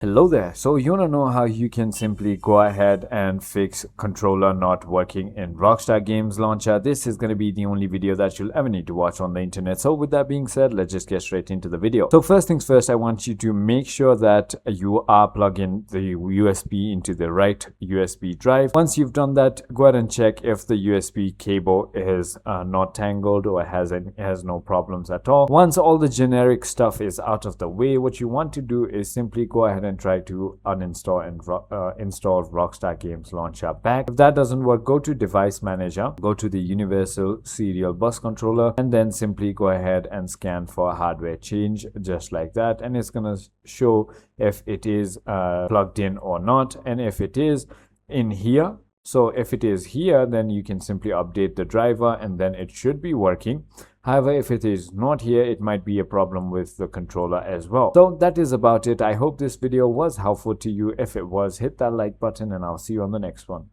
Hello there. So you want to know how you can simply go ahead and fix controller not working in Rockstar Games Launcher. This is going to be the only video that you'll ever need to watch on the internet. So with that being said, let's just get straight into the video. So first things first, I want you to make sure that you are plugging the USB into the right USB drive. Once you've done that, go ahead and check if the USB cable is not tangled or has no problems at all. Once all the generic stuff is out of the way, what you want to do is simply go ahead and try to uninstall and install Rockstar Games Launcher back. If that doesn't work, go to Device Manager, go to the Universal Serial Bus Controller, and then simply go ahead and scan for hardware change, just like that, and it's gonna show if it is plugged in or not. And if it is in here, so if it is here, then you can simply update the driver and then it should be working. However, if it is not here, it might be a problem with the controller as well. So that is about it. I hope this video was helpful to you. If it was, hit that like button and I'll see you on the next one.